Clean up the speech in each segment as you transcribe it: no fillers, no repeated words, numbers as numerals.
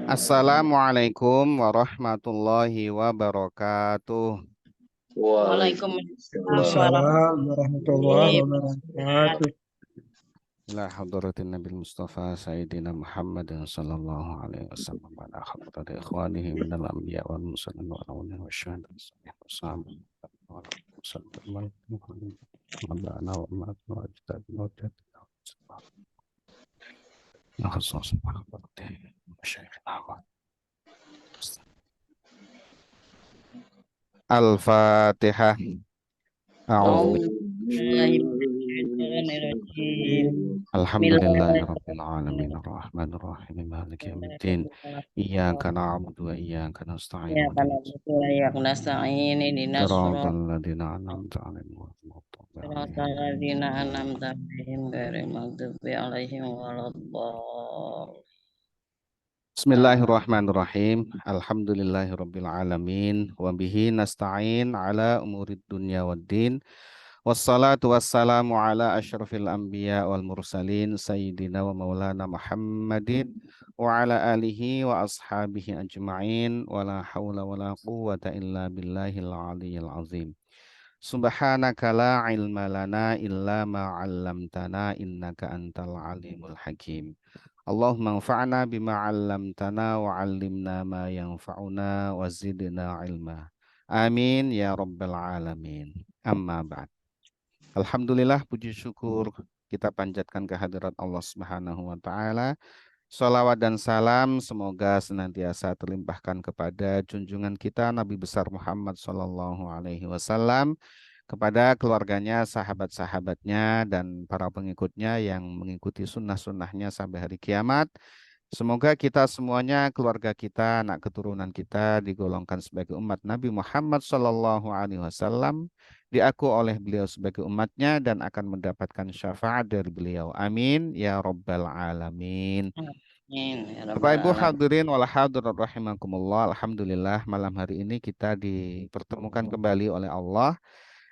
Assalamualaikum warahmatullahi wabarakatuh. Waalaikumsalam Waalaikumsalam warahmatullahi warahmatullahi wabarakatuh. wabarakatuh. Ila hadratin Nabi Mustafa Sayyidina Muhammad sallallahu alaihi wasallam wa ala hadrati ikhwanihi minal anbiya wal mursalin wa awliya wa syuhada wa sahabat wa sallam wa ba'ana wa ma'at wa ajdad wa ajdad wa khusus wa hadrati masyayikhina. Al-Fatihah. A'udzu Bismillahirrahmanirrahim. Alhamdulillahirabbil alamin arrahmanir rahim maliki yaumiddin iyyaka na'budu wa iyyaka nasta'in Ya kana betul ya nasta'in ihdinas siratal ladzina an'amta 'alaihim ghairil maghdubi 'alaihim siratal ladzina an'amta 'alaihim ghairil maghdubi 'alaihim waladdallin. Bismillahirrahmanirrahim. Alhamdulillahirabbil alamin wa bihi nasta'in ala umurid dunya waddin. Wassalatu wassalamu ala asyrafil anbiya wal mursalin sayyidina wa maulana Muhammadin wa ala alihi wa ashabihi ajma'in wa la hawla wa la quwwata illa billahil aliyyil azim. Subhanaka la ilma lana illa ma 'allamtana innaka antal alimul hakim. Allahumma anfa'na bima 'allamtana wa 'allimna ma yanfa'una wa zidna ilma. Amin ya rabbal alamin. Amma ba'd. Alhamdulillah, puji syukur kita panjatkan kehadirat Allah Subhanahu wa taala. Salawat dan salam semoga senantiasa terlimpahkan kepada junjungan kita Nabi besar Muhammad sallallahu alaihi wasallam, kepada keluarganya, sahabat-sahabatnya, dan para pengikutnya yang mengikuti sunnah-sunnahnya sampai hari kiamat. Semoga kita semuanya, keluarga kita, anak keturunan kita digolongkan sebagai umat Nabi Muhammad Sallallahu Alaihi Wasallam, diaku oleh beliau sebagai umatnya dan akan mendapatkan syafaat dari beliau. Amin ya Rabbal Alamin. Amin ya Bapak rabbal Ibu alamin. hadirin wal hadirat rahimakumullah. Alhamdulillah malam hari ini kita dipertemukan kembali oleh Allah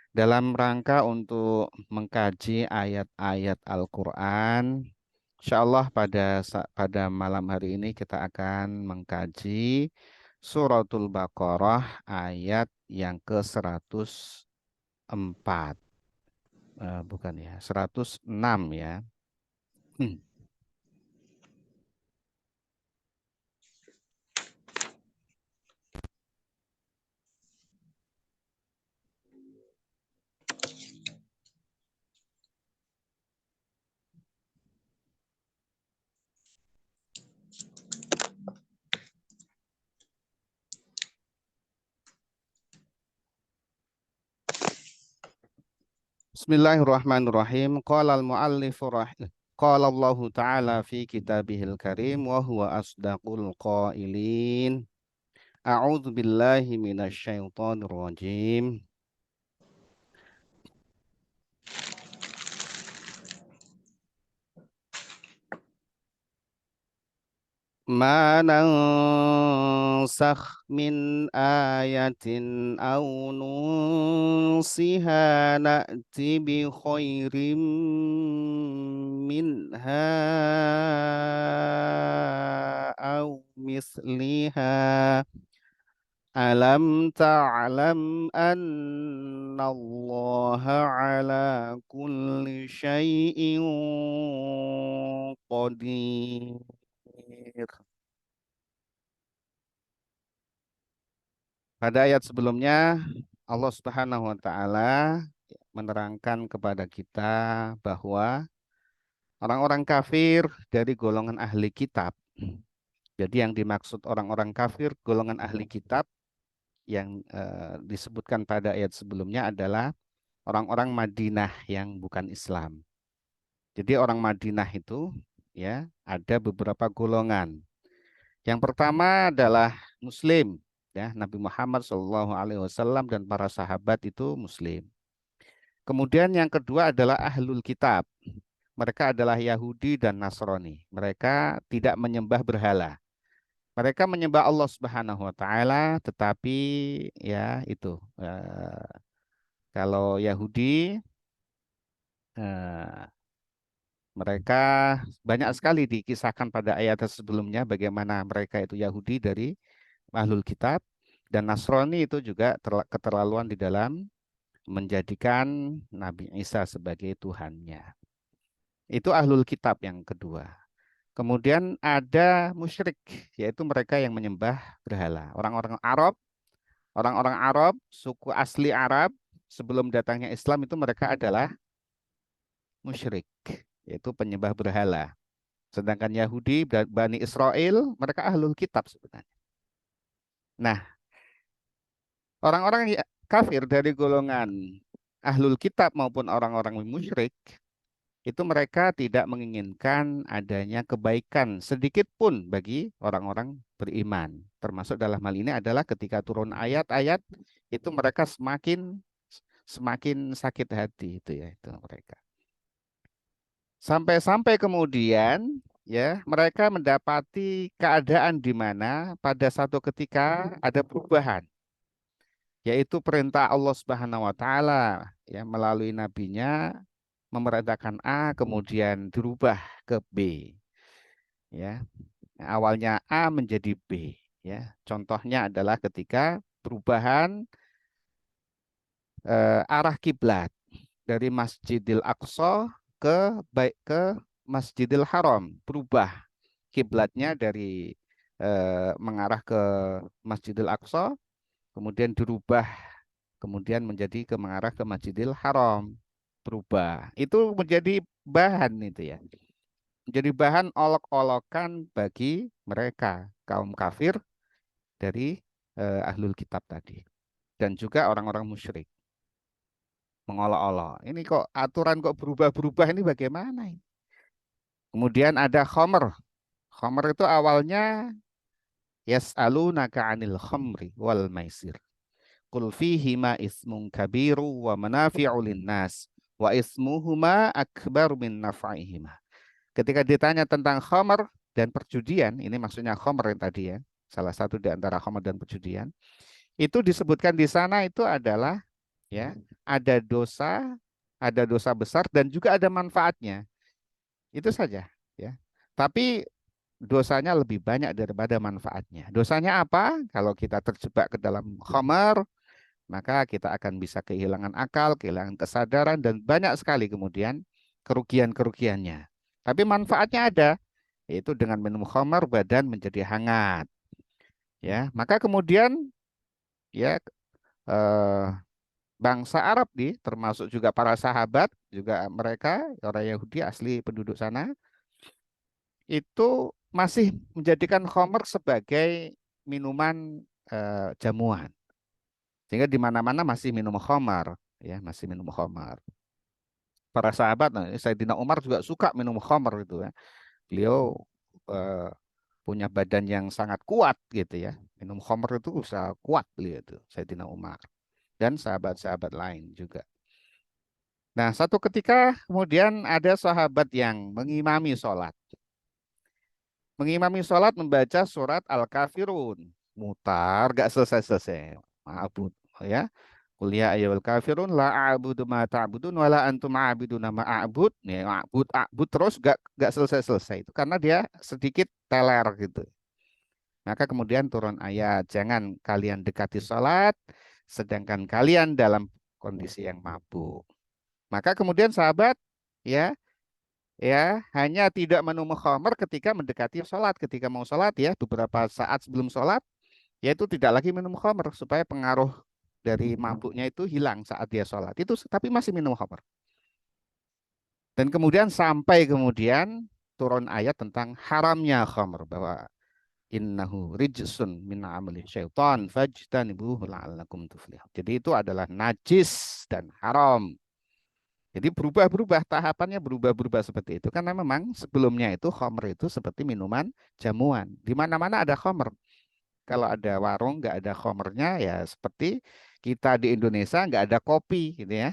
dalam rangka untuk mengkaji ayat-ayat Al-Quran. Insya Allah pada malam hari ini kita akan mengkaji Suratul Baqarah ayat yang ke-104. Bukan ya, 106 ya. Bismillahirrahmanirrahim. Qala al-muallifu Qala Allah Ta'ala fi kitabihil karim wa huwa asdaqul qailin. A'udzu billahi minasyaitonir rajim. Ma nansakh min ayatin aw nunsiha na'ti bi khairim minha aw misliha. Alam ta'lam anna Allah ala kulli syai'in qadir. Pada ayat sebelumnya Allah Subhanahu wa taala menerangkan kepada kita bahwa orang-orang kafir dari golongan ahli kitab. Jadi yang dimaksud orang-orang kafir golongan ahli kitab yang disebutkan pada ayat sebelumnya adalah orang-orang Madinah yang bukan Islam. Jadi orang Madinah itu ya ada beberapa golongan. Yang pertama adalah Muslim, ya Nabi Muhammad SAW dan para sahabat itu Muslim. Kemudian yang kedua adalah Ahlul Kitab. Mereka adalah Yahudi dan Nasrani. Mereka tidak menyembah berhala. Mereka menyembah Allah Subhanahu wa taala, tetapi ya itu kalau Yahudi Mereka banyak sekali dikisahkan pada ayat sebelumnya bagaimana mereka itu Yahudi dari Ahlul Kitab, dan Nasrani itu juga keterlaluan di dalam menjadikan Nabi Isa sebagai Tuhannya. Itu Ahlul Kitab yang kedua. Kemudian ada musyrik, yaitu mereka yang menyembah berhala. Orang-orang Arab, suku asli Arab, sebelum datangnya Islam itu mereka adalah musyrik, yaitu penyembah berhala. Sedangkan Yahudi, Bani Israel, mereka Ahlul Kitab sebenarnya. Nah, orang-orang kafir dari golongan Ahlul Kitab maupun orang-orang musyrik, itu mereka tidak menginginkan adanya kebaikan sedikit pun bagi orang-orang beriman. Termasuk dalam hal ini adalah ketika turun ayat-ayat, itu mereka semakin sakit hati itu ya, itu mereka. Sampai-sampai kemudian ya mereka mendapati keadaan di mana pada satu ketika ada perubahan, yaitu perintah Allah Subhanahu wa taala ya melalui nabinya memerintahkan A kemudian dirubah ke B ya. Awalnya A menjadi B ya. Contohnya adalah ketika perubahan arah kiblat dari Masjidil Aqsa ke Masjidil Haram, berubah kiblatnya dari mengarah ke Masjidil Aqsa, kemudian dirubah kemudian menjadi mengarah ke Masjidil Haram, berubah. Itu menjadi bahan itu ya. Menjadi bahan olok-olokan bagi mereka kaum kafir dari Ahlul Kitab tadi dan juga orang-orang musyrik mengolok-olok. Ini kok aturan kok berubah-berubah ini bagaimana ini? Kemudian ada khomer. Khomer itu awalnya yas'alunaka 'anil khamri wal maisir. Qul fihima ismun kabiru wa manafi'u linnas wa ismuhuma akbar min naf'ihima. Ketika ditanya tentang khamr dan perjudian, ini maksudnya khamr yang tadi ya, salah satu di antara khamr dan perjudian, itu disebutkan di sana itu adalah ya, ada dosa besar dan juga ada manfaatnya. Itu saja ya. Tapi dosanya lebih banyak daripada manfaatnya. Dosanya apa? Kalau kita terjebak ke dalam khamr, maka kita akan bisa kehilangan akal, kehilangan kesadaran, dan banyak sekali kemudian kerugian-kerugiannya. Tapi manfaatnya ada, yaitu dengan minum khamar badan menjadi hangat. Ya, maka kemudian ya bangsa Arab termasuk juga para sahabat, juga mereka orang Yahudi asli penduduk sana, itu masih menjadikan khamar sebagai minuman jamuan. Sehingga di mana-mana masih minum khamar, ya, masih minum khamar. Para sahabat, nah, Sayyidina Umar juga suka minum khamar itu ya. Beliau punya badan yang sangat kuat gitu ya. Minum khamr itu bisa kuat beliau itu, Sayyidina Umar. Dan sahabat-sahabat lain juga. Nah, satu ketika kemudian ada sahabat yang mengimami sholat. Mengimami sholat membaca surat Al-Kafirun. Mutar, gak selesai-selesai. Ma'abud. Ya. Kuliah ayyuhal kafirun la a'budu ma ta'budun wa la antum a'buduna ma a'bud. Nih, a'bud terus gak selesai-selesai itu karena dia sedikit teler gitu. Maka kemudian turun ayat, jangan kalian dekati sholat sedangkan kalian dalam kondisi yang mabuk. Maka kemudian sahabat ya hanya tidak minum khamr ketika mendekati sholat, ketika mau sholat ya beberapa saat sebelum sholat, yaitu tidak lagi minum khamr supaya pengaruh dari mabuknya itu hilang saat dia sholat. Itu tapi masih minum khamr. Dan kemudian sampai kemudian turun ayat tentang haramnya khamr, bahwa innahu rijsun min amali syaitan fajtanibuhu la'allakum tuflihun. Jadi itu adalah najis dan haram. Jadi berubah-berubah, tahapannya berubah-berubah seperti itu. Karena memang sebelumnya itu khamr itu seperti minuman jamuan. Di mana-mana ada khamr. Kalau ada warung nggak ada khamrnya ya seperti kita di Indonesia nggak ada kopi gitu ya.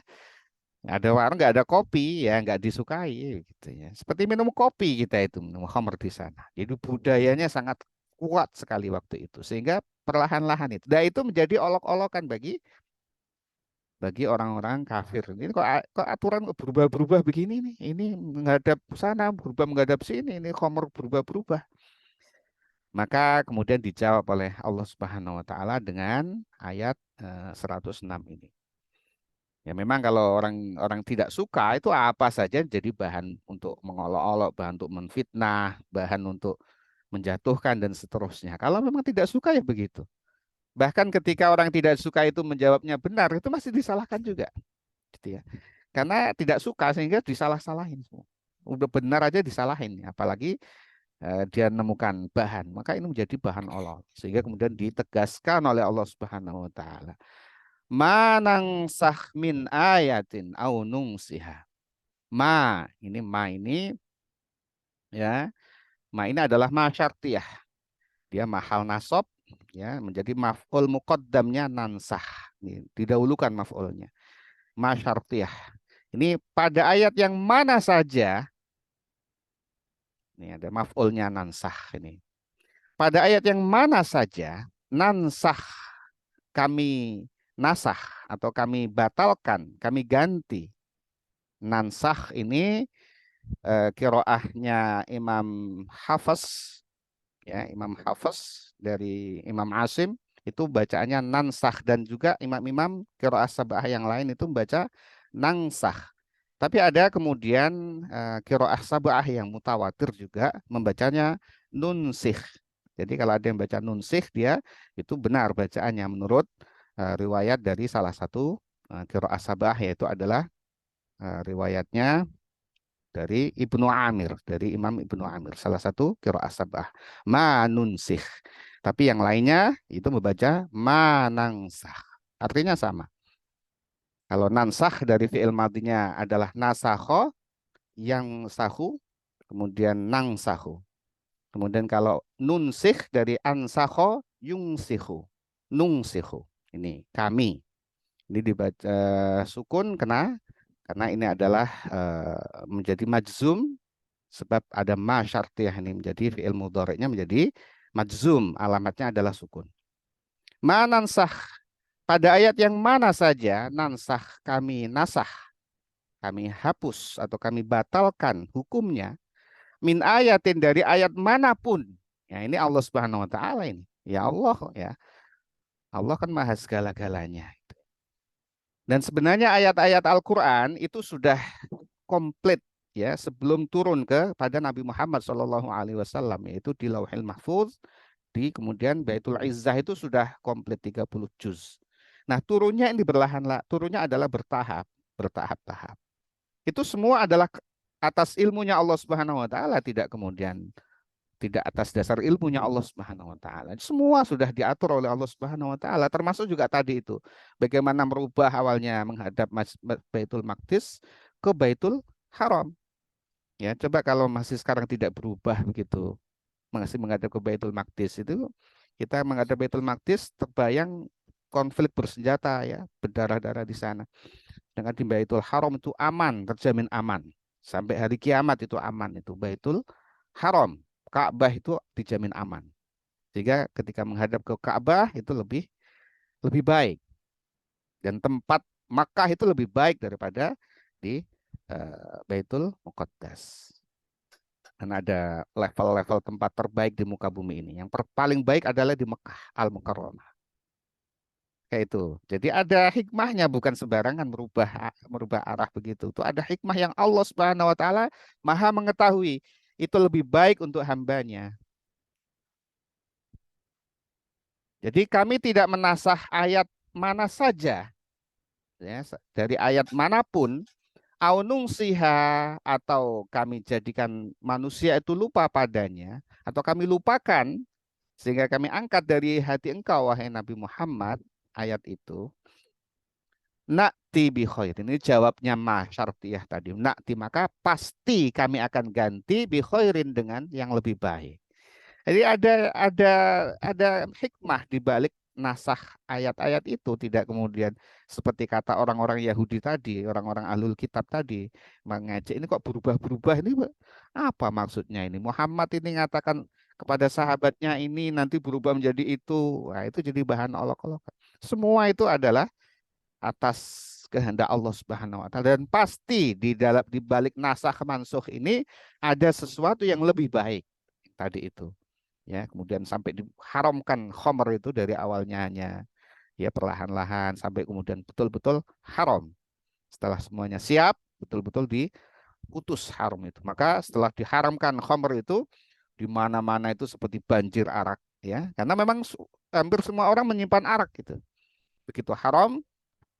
Ada warung nggak ada kopi ya nggak disukai gitu ya. Seperti minum kopi kita itu minum khamr di sana. Jadi budayanya sangat kuat sekali waktu itu sehingga perlahan-lahan itu. Dan itu menjadi olok-olokan bagi bagi orang-orang kafir. Ini kok aturan kok berubah-berubah begini nih. Ini menghadap sana, berubah menghadap sini. Ini khamr berubah-berubah. Maka kemudian dijawab oleh Allah Subhanahu wa taala dengan ayat 106 ini. Ya memang kalau orang tidak suka itu apa saja jadi bahan untuk mengolok-olok, bahan untuk menfitnah, bahan untuk menjatuhkan dan seterusnya. Kalau memang tidak suka ya begitu. Bahkan ketika orang tidak suka itu menjawabnya benar, itu masih disalahkan juga. Gitu ya. Karena tidak suka sehingga disalah-salahin semua. Udah benar aja disalahin, apalagi dia menemukan bahan, maka ini menjadi bahan olok. Sehingga kemudian ditegaskan oleh Allah Subhanahu wa taala. Manang sah min ayatin au nungsiha. Ma ini ya, ma ini adalah ma syartiyah. Dia mahal nasab ya, menjadi maf'ul muqaddamnya nansah. Ini, didahulukan maf'ulnya. Ma syartiyah. Ini pada ayat yang mana saja, ini ada maf'ulnya nansah ini. Pada ayat yang mana saja nansah kami nasah atau kami batalkan, kami ganti. Nansah ini qiraahnya Imam Hafs ya, Imam Hafs dari Imam Asim itu bacaannya nansah, dan juga imam-imam qiraah sab'ah yang lain itu membaca nangsah. Tapi ada kemudian qiraah sab'ah yang mutawatir juga membacanya nunsih. Jadi kalau ada yang baca nunsih, dia itu benar bacaannya menurut riwayat dari salah satu qiraah sab'ah, yaitu adalah riwayatnya dari Ibnu Amir, dari Imam Ibnu Amir, salah satu qiraah sab'ah. Ma nunsih. Tapi yang lainnya itu membaca ma nangsah. Artinya sama. Kalau nansah dari fi'il madinya adalah nasakho, yang sahu, kemudian nang sahu. Kemudian kalau nunsih dari ansakho, yung sihu, nung sihu. Ini kami. Ini dibaca sukun karena ini adalah menjadi majzum sebab ada ma syartiyah, ini menjadi fi'il mudhari'nya menjadi majzum, alamatnya adalah sukun. Ma nansah, pada ayat yang mana saja nansah kami nasah, kami hapus atau kami batalkan hukumnya, min ayatin dari ayat manapun. Ya ini Allah Subhanahu wa taala ini. Ya Allah ya. Allah kan maha segala-galanya. Dan sebenarnya ayat-ayat Al-Qur'an itu sudah komplit ya sebelum turun kepada Nabi Muhammad SAW, yaitu di Lauhil Mahfuz, di kemudian Baitul Izzah itu sudah komplit 30 juz. Nah, turunnya ini turunnya adalah bertahap-tahap. Itu semua adalah atas ilmunya Allah Subhanahu wa taala, tidak atas dasar ilmunya Allah Subhanahu wa taala. Semua sudah diatur oleh Allah Subhanahu wa taala, termasuk juga tadi itu bagaimana merubah awalnya menghadap Baitul Maqdis ke Baitul Haram. Ya, coba kalau masih sekarang tidak berubah begitu, masih menghadap ke Baitul Maqdis, itu kita menghadap Baitul Maqdis terbayang konflik bersenjata ya, berdarah-darah di sana. Dengan di Baitul Haram itu aman, terjamin aman. Sampai hari kiamat itu aman, itu Baitul Haram. Ka'bah itu dijamin aman. Sehingga ketika menghadap ke Ka'bah itu lebih baik. Dan tempat Makkah itu lebih baik daripada di Baitul Muqaddas. Dan ada level-level tempat terbaik di muka bumi ini. Yang paling baik adalah di Mekah Al-Mukarramah. Kayak itu. Jadi ada hikmahnya, bukan sembarangan merubah arah begitu. Itu ada hikmah yang Allah Subhanahu wa taala Maha mengetahui. Itu lebih baik untuk hambanya. Jadi kami tidak menasah ayat mana saja ya, dari ayat manapun, aunung siha, atau kami jadikan manusia itu lupa padanya, atau kami lupakan sehingga kami angkat dari hati engkau wahai Nabi Muhammad ayat itu. Nakti bi khairin, ini jawabnya ma syartiyah tadi. Nakti, maka pasti kami akan ganti bi khairin dengan yang lebih baik. Jadi ada hikmah di balik nasah ayat-ayat itu, tidak kemudian seperti kata orang-orang Yahudi tadi, orang-orang Ahlul Kitab tadi mengejek, ini kok berubah-berubah, ini apa maksudnya ini? Muhammad ini mengatakan kepada sahabatnya ini nanti berubah menjadi itu. Wah, itu jadi bahan olok-olok. Semua itu adalah atas kehendak Allah Subhanahu wa taala, dan pasti di balik nasakh mansukh ini ada sesuatu yang lebih baik tadi itu. Ya, kemudian sampai diharamkan khamr itu dari awalnya hanya ya perlahan-lahan sampai kemudian betul-betul haram. Setelah semuanya siap, betul-betul diputus haram itu. Maka setelah diharamkan khamr itu di mana-mana itu seperti banjir arak ya. Karena memang hampir semua orang menyimpan arak gitu. Begitu haram,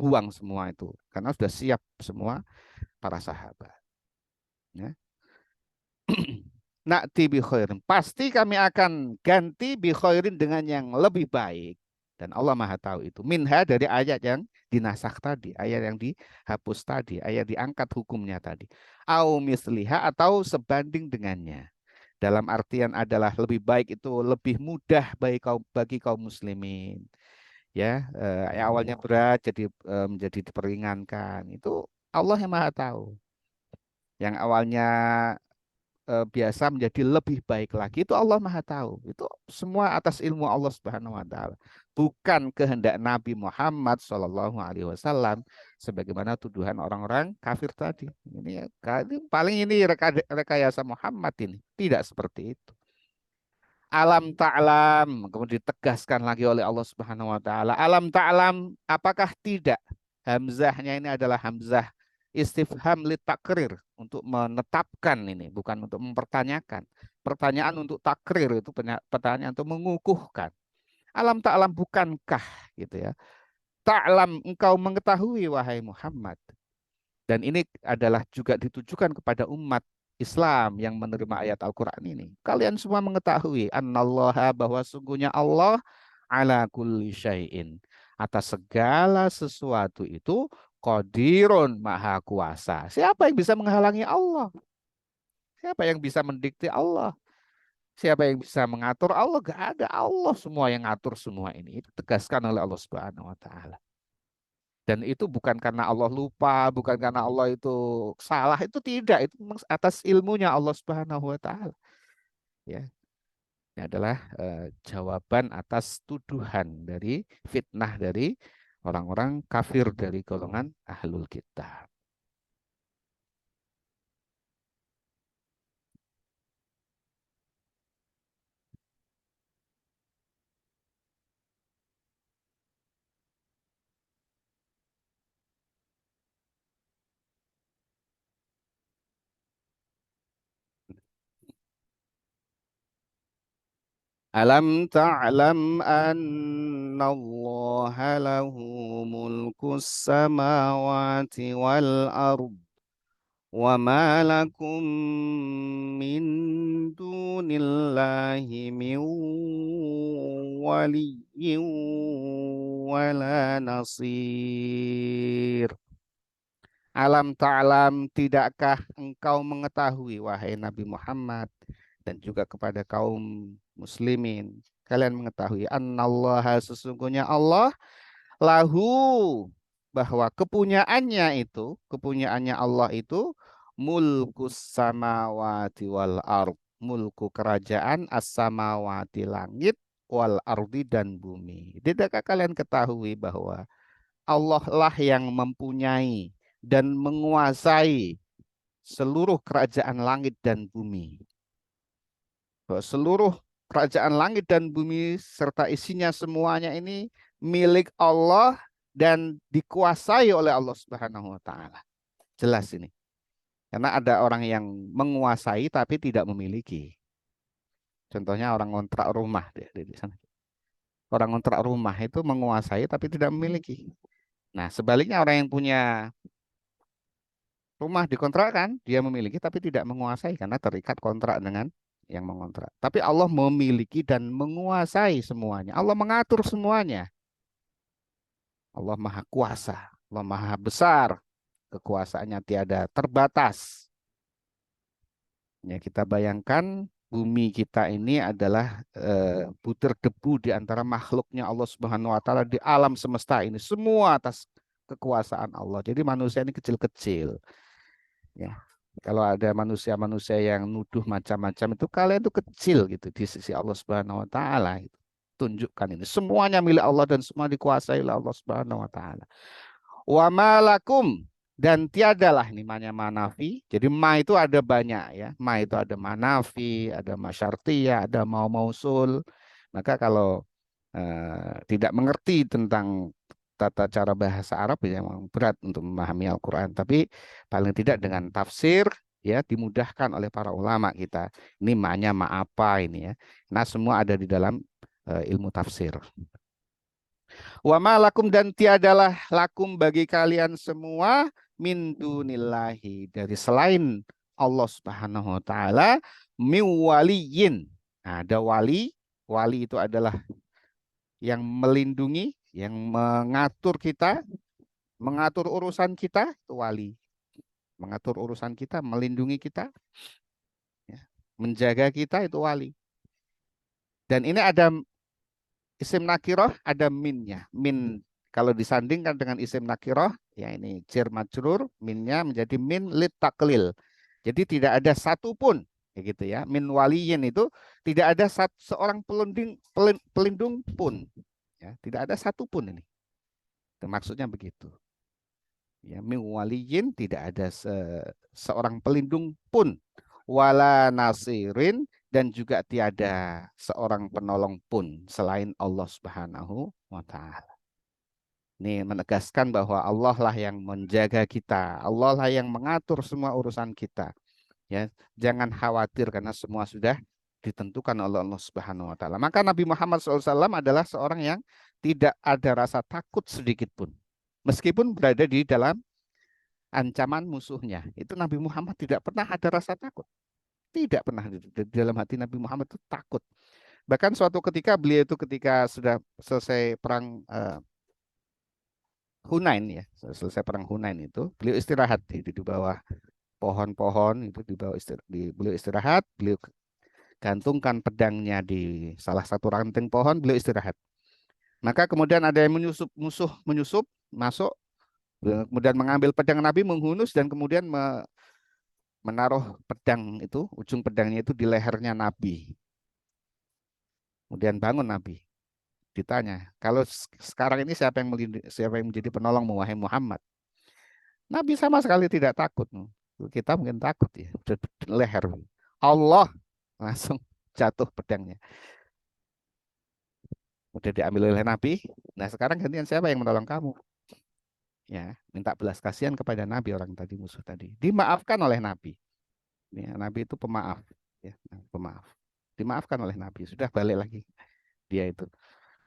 buang semua itu karena sudah siap semua para sahabat. Ya. Na'ti bi khairin. Pasti kami akan ganti bi khairin dengan yang lebih baik. Dan Allah Maha tahu itu. Minha dari ayat yang dinasakh tadi, ayat yang dihapus tadi, ayat diangkat hukumnya tadi. Au misliha atau sebanding dengannya. Dalam artian adalah lebih baik itu lebih mudah bagi kaum muslimin. Ya, yang awalnya berat jadi menjadi diperingankan. Itu Allah yang Maha tahu. Yang awalnya biasa menjadi lebih baik lagi itu Allah Maha tahu. Itu semua atas ilmu Allah Subhanahu wa taala. Bukan kehendak Nabi Muhammad Shallallahu alaihi wasallam sebagaimana tuduhan orang-orang kafir tadi. Ini paling ini rekayasa Muhammad ini. Tidak seperti itu. Alam ta'lam, kemudian ditegaskan lagi oleh Allah Subhanahu wa taala. Alam ta'lam, apakah tidak? Hamzahnya ini adalah hamzah istifham li takrir, untuk menetapkan ini, bukan untuk mempertanyakan. Pertanyaan untuk takrir itu pertanyaan untuk mengukuhkan. Alam ta'lam, bukankah gitu ya. Ta'lam, engkau mengetahui wahai Muhammad. Dan ini adalah juga ditujukan kepada umat Islam yang menerima ayat Al-Quran ini. Kalian semua mengetahui annallaha, bahwa sungguhnya Allah ala kulli syai'in, atas segala sesuatu itu qadirun, maha kuasa. Siapa yang bisa menghalangi Allah? Siapa yang bisa mendikte Allah? Siapa yang bisa mengatur Allah? Gak ada. Allah semua yang ngatur semua ini. Itu tegaskan oleh Allah Subhanahu wa taala. Dan itu bukan karena Allah lupa, bukan karena Allah itu salah, itu tidak, itu atas ilmunya Allah Subhanahu wa taala. Ya. Ini adalah jawaban atas tuduhan dari fitnah dari orang-orang kafir dari golongan ahlul kitab. Alam ta'lam anna Allah lahu mulkus samawati wal ard wa ma lakum min dunillahi min waliyyin wala nasir. Alam ta'lam, tidakkah engkau mengetahui wahai Nabi Muhammad dan juga kepada kaum muslimin, kalian mengetahui annallaha, sesungguhnya Allah lahu, bahwa kepunyaannya Allah itu mulkus samawati wal ard, mulku kerajaan as-samawati, langit, wal ardi, dan bumi. Tidakkah kalian ketahui bahwa Allah lah yang mempunyai dan menguasai seluruh kerajaan langit dan bumi. Bahwa seluruh kerajaan langit dan bumi serta isinya semuanya ini milik Allah dan dikuasai oleh Allah Subhanahu wa taala. Jelas ini. Karena ada orang yang menguasai tapi tidak memiliki. Contohnya orang ngontrak rumah di sana. Orang ngontrak rumah itu menguasai tapi tidak memiliki. Nah, sebaliknya orang yang punya rumah dikontrakkan, dia memiliki tapi tidak menguasai karena terikat kontrak dengan yang mengontrak. Tapi Allah memiliki dan menguasai semuanya. Allah mengatur semuanya. Allah Maha Kuasa, Allah Maha Besar. Kekuasaannya tiada terbatas. Ya, kita bayangkan bumi kita ini adalah butir debu di antara makhluknya Allah Subhanahu wa taala di alam semesta ini. Semua atas kekuasaan Allah. Jadi manusia ini kecil-kecil. Ya. Kalau ada manusia-manusia yang nuduh macam-macam itu, kalian itu kecil gitu di sisi Allah Subhanahu wa taala. Tunjukkan ini. Semuanya milik Allah dan semua dikuasai oleh Allah Subhanahu wa taala. Wa malakum, dan tiadalah, ini ma-nya manafi. Jadi ma itu ada banyak ya. Ma itu ada manafi, ada masyartiyah, ada mau mausul. Maka kalau tidak mengerti tentang tata cara bahasa Arab ya memang berat untuk memahami Al-Qur'an. Tapi paling tidak dengan tafsir ya dimudahkan oleh para ulama kita. Ini ma-nya ma apa ini ya. Nah, semua ada di dalam ilmu tafsir. Wa ma lakum, dan tiadalah lakum bagi kalian semua min dunillahi, dari selain Allah Subhanahu wa taala, miwaliyin. Nah, ada wali, wali itu adalah yang melindungi, yang mengatur kita, mengatur urusan kita, itu wali. Mengatur urusan kita, melindungi kita, ya, menjaga kita, itu wali. Dan ini ada isim nakiroh, ada minnya. Min kalau disandingkan dengan isim nakiroh, ya ini jar majrur, minnya menjadi min lit taklil. Jadi tidak ada satupun, kayak gitu ya. Min waliyin itu tidak ada seorang pelindung pun, ya, tidak ada satupun ini. Itu maksudnya begitu. Ya, min waliyin, tidak ada seorang pelindung pun, wala nasirin, dan juga tiada seorang penolong pun selain Allah Subhanahu wa taala. Ini menegaskan bahwa Allah lah yang menjaga kita, Allah lah yang mengatur semua urusan kita. Ya, jangan khawatir karena semua sudah ditentukan oleh Allah Subhanahu wa taala. Maka Nabi Muhammad SAW adalah seorang yang tidak ada rasa takut sedikit pun. Meskipun berada di dalam ancaman musuhnya, itu Nabi Muhammad tidak pernah ada rasa takut. Tidak pernah di dalam hati Nabi Muhammad itu takut. Bahkan suatu ketika beliau itu ketika sudah selesai perang Hunain ya, selesai perang Hunain itu, beliau istirahat di bawah pohon-pohon itu, beliau istirahat, beliau gantungkan pedangnya di salah satu ranting pohon, beliau istirahat. Maka kemudian ada yang musuh menyusup masuk, kemudian mengambil pedang Nabi, menghunus, dan kemudian menaruh pedang itu, ujung pedangnya itu di lehernya Nabi. Kemudian bangun Nabi. Ditanya, kalau sekarang ini siapa yang menjadi penolongmu, wahai Muhammad? Nabi sama sekali tidak takut. Kita mungkin takut ya, leher. Allah, langsung jatuh pedangnya. Udah diambil oleh Nabi. Nah, sekarang gantian siapa yang menolong kamu? Ya, minta belas kasihan kepada Nabi, orang tadi, musuh tadi. Dimaafkan oleh Nabi. Ya, Nabi itu pemaaf, ya, pemaaf. Dimaafkan oleh Nabi, sudah balik lagi dia itu.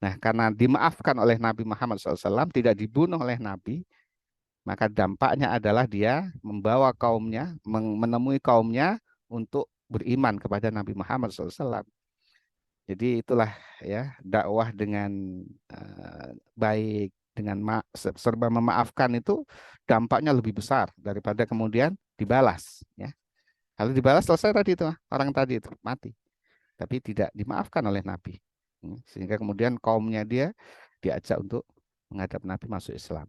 Nah, karena dimaafkan oleh Nabi Muhammad SAW, tidak dibunuh oleh Nabi, maka dampaknya adalah dia membawa kaumnya, menemui kaumnya untuk beriman kepada Nabi Muhammad SAW. Jadi itulah ya, dakwah dengan baik, dengan serba memaafkan itu dampaknya lebih besar daripada kemudian dibalas. Ya. Kalau dibalas selesai tadi itu, orang tadi itu mati. Tapi tidak dimaafkan oleh Nabi. Sehingga kemudian kaumnya dia diajak untuk menghadap Nabi masuk Islam.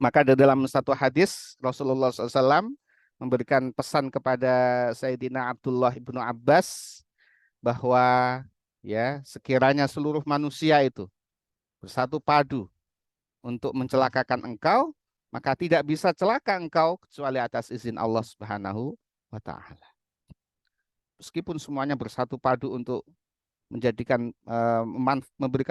Maka dalam satu hadis Rasulullah SAW memberikan pesan kepada Sayyidina Abdullah ibnu Abbas bahwa ya sekiranya seluruh manusia itu bersatu padu untuk mencelakakan engkau, maka tidak bisa celaka engkau kecuali atas izin Allah Subhanahu wa taala. Meskipun semuanya bersatu padu untuk memberikan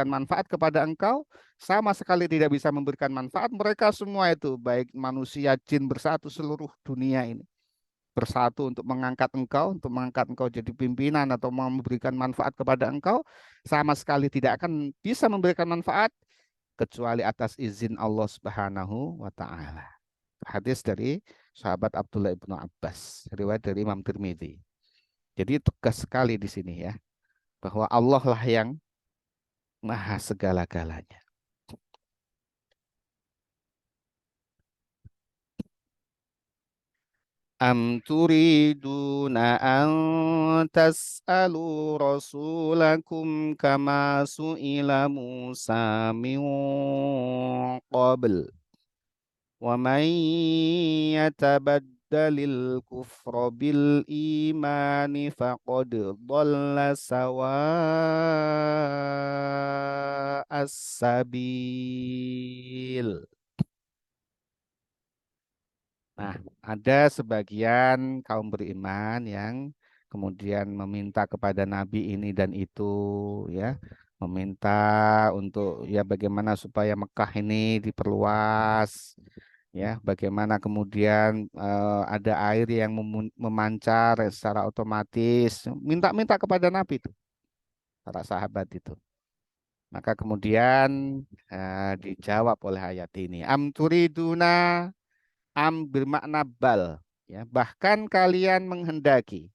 manfaat kepada engkau, sama sekali tidak bisa memberikan manfaat. Mereka semua itu, baik manusia, jin, bersatu seluruh dunia ini, bersatu untuk mengangkat engkau jadi pimpinan atau memberikan manfaat kepada engkau, sama sekali tidak akan bisa memberikan manfaat kecuali atas izin Allah Subhanahu wa taala. Hadis dari sahabat Abdullah ibnu Abbas, riwayat dari Imam Tirmidzi. Jadi tegas sekali di sini ya, bahwa Allah lah yang maha segala-galanya. Am turiduna an tas'alu rasulakum kama su'ila Musa min qabl wa man tabaddalil kufra bil imani faqad dhalla sawa'as sabil. Nah, ada sebagian kaum beriman yang kemudian meminta kepada Nabi ini dan itu, ya, meminta untuk ya bagaimana supaya Mekah ini diperluas, ya, bagaimana kemudian ada air yang memancar secara otomatis, minta-minta kepada Nabi itu, para sahabat itu. Maka kemudian dijawab oleh ayat ini, am turiduna bermakna bal, ya, bahkan kalian menghendaki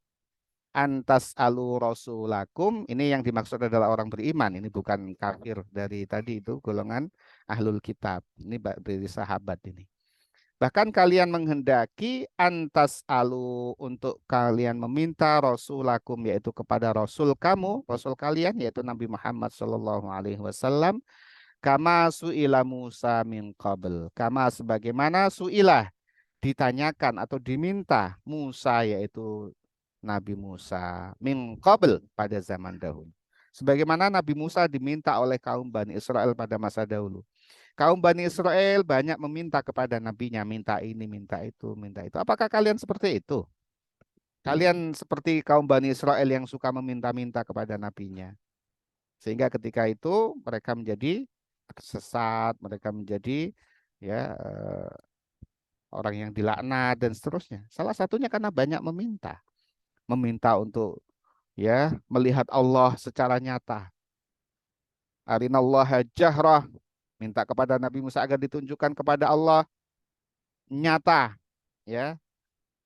antas alu rasulakum, ini yang dimaksud adalah orang beriman, ini bukan kafir dari tadi itu golongan ahlul kitab, ini dari sahabat ini. Bahkan kalian menghendaki antas alu, untuk kalian meminta rasulakum, yaitu kepada rasul kamu, rasul kalian yaitu Nabi Muhammad Shallallahu Alaihi Wasallam, kama suila Musa min qabl, kama sebagaimana suilah ditanyakan atau diminta Musa, yaitu Nabi Musa, min qabl, pada zaman dahulu. Sebagaimana Nabi Musa diminta oleh kaum Bani Israel pada masa dahulu. Kaum Bani Israel banyak meminta kepada nabinya, minta ini, minta itu, minta itu. Apakah kalian seperti itu? Kalian seperti kaum Bani Israel yang suka meminta-minta kepada nabinya. Sehingga ketika itu mereka menjadi sesat, mereka menjadi ya orang yang dilaknat dan seterusnya. Salah satunya karena banyak meminta untuk ya melihat Allah secara nyata. Arinallaha jahrah, minta kepada Nabi Musa agar ditunjukkan kepada Allah nyata, ya,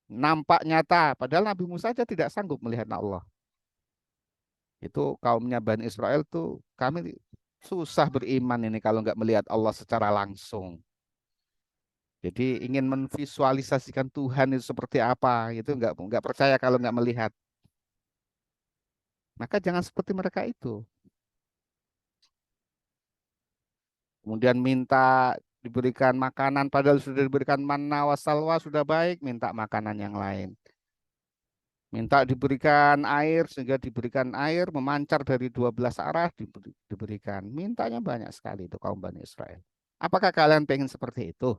nampak nyata. Padahal Nabi Musa saja tidak sanggup melihat Allah. Itu kaumnya Bani Israel tuh, kami susah beriman ini kalau nggak melihat Allah secara langsung. Jadi ingin menvisualisasikan Tuhan itu seperti apa, itu nggak percaya kalau nggak melihat. Maka jangan seperti mereka itu. Kemudian minta diberikan makanan, padahal sudah diberikan manna wasalwa, sudah baik, minta makanan yang lain. Minta diberikan air, sehingga diberikan air memancar dari 12 arah, diberikan. Mintanya banyak sekali itu kaum Bani Israel. Apakah kalian pengen seperti itu?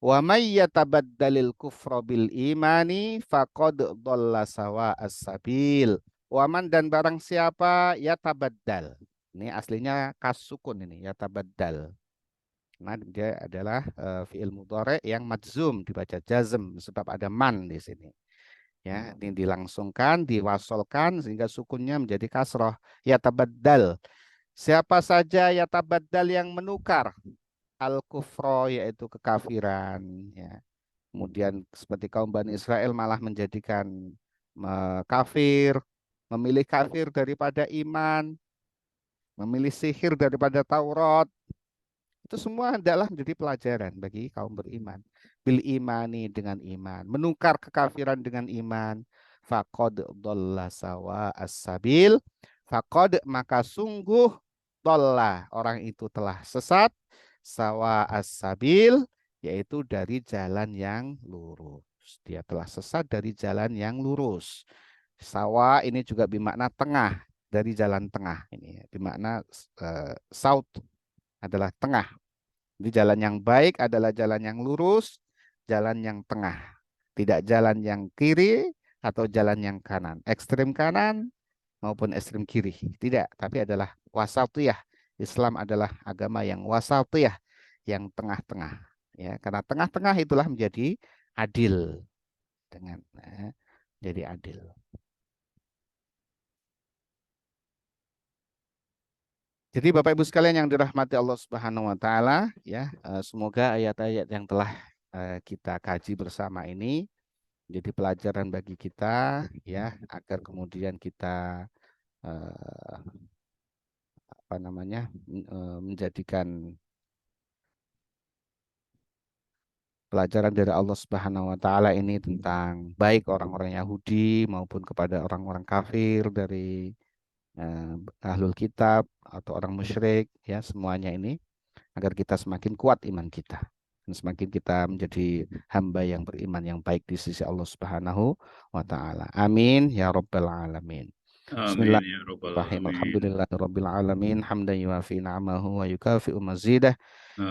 Wa may yatabaddalil kufra bil imani faqad dhalla sawa'as sabil. Waman, dan barang siapa yatabaddal. Ini aslinya kasukun, ini yatabaddal. Nah, dia adalah fiil mudhari yang majzum, dibaca jazm sebab ada man di sini. Ya, ini dilangsungkan, diwasolkan sehingga sukunnya menjadi kasroh. Yatabaddal. Siapa saja yatabaddal yang menukar al-kufro, yaitu kekafiran, ya. Kemudian seperti kaum Bani Israel malah menjadikan kafir, memilih kafir daripada iman, memilih sihir daripada Taurat. Itu semua adalah menjadi pelajaran bagi kaum beriman. Bil imani, dengan iman. Menukar kekafiran dengan iman. Faqad dhalla sawa as-sabil. Faqad, maka sungguh, dhalla, orang itu telah sesat. Sawa as-sabil, yaitu dari jalan yang lurus. Dia telah sesat dari jalan yang lurus. Sawa ini juga bermakna tengah, dari jalan tengah. Ini bermakna saut, adalah tengah. Di jalan yang baik adalah jalan yang lurus, jalan yang tengah. Tidak jalan yang kiri atau jalan yang kanan. Ekstrem kanan maupun ekstrem kiri. Tidak, tapi adalah wasatiyah. Islam adalah agama yang wasatiyah, yang tengah-tengah. Ya, karena tengah-tengah itulah menjadi adil. Jadi adil. Jadi Bapak Ibu sekalian yang dirahmati Allah Subhanahu wa taala, ya, semoga ayat-ayat yang telah kita kaji bersama ini jadi pelajaran bagi kita, ya, agar kemudian kita menjadikan pelajaran dari Allah Subhanahu wa taala ini tentang baik orang-orang Yahudi maupun kepada orang-orang kafir dari ahlul kitab atau orang musyrik, ya, semuanya ini agar kita semakin kuat iman kita. dan semakin kita menjadi hamba yang beriman yang baik di sisi Allah Subhanahu wa taala. Amin ya rabbal alamin. Amin ya rabbal Bismillahirrahmanirrahim. alamin. Alhamdulillahirabbil alamin hamdan yuafi ni'amahu wa yukafi'u mazidah.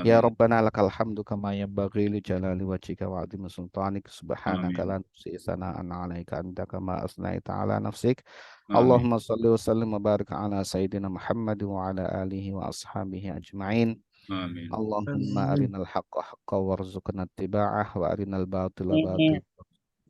Ya Amin. Rabbana lakal hamdu kama yanbaghi li jalali wajhika wa 'azimi sultanik. Subhanaka la Amin. nuhsi sana'an 'alaika anta kama asnaita 'ala nafsik. Amin. Allahumma shalli wa sallim wa barik ala sayyidina Muhammad wa ala alihi wa ashabihi ajma'in. Amin. Allahumma Amin. arinal haqqa haqqan warzuqna ittiba'ah wa arinal batila batilan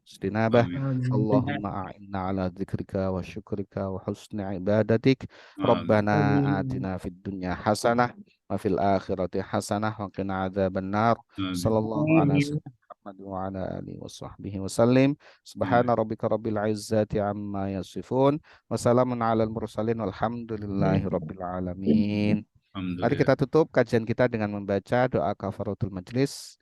istinabah. Amin. Amin. Allahumma a'inna ala dzikrika wa syukrika wa husni ibadatik. Amin. Rabbana Amin. atina fid dunya hasanah wa fil akhirati hasanah wa qina adzabannar. Amin. Sallallahu ala sayyidina Muhammad wa ala alihi wa sahbihi wa sallim. Subhana rabbika rabbil izzati amma yasifun wa salamun alal mursalin walhamdulillahi rabbil alamin. Mari Alhamdulillah. kita tutup kajian kita dengan membaca doa kafaratul majlis.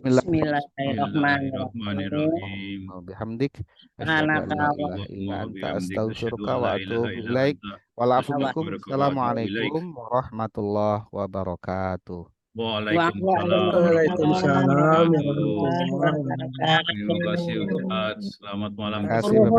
Bismillahirrahmanirrahim. Bihamdik asyhadu an la ilaha illa anta astaghfiruka wa atubu ilaik. Wa'alafu minkum. Assalamualaikum warahmatullahi wabarakatuh. Waalaikumsalam Waalaikumsalam warahmatullahi wabarakatuh. warahmatullahi wabarakatuh. Terima kasih Ustaz. Selamat malam. Terima kasih Bapak.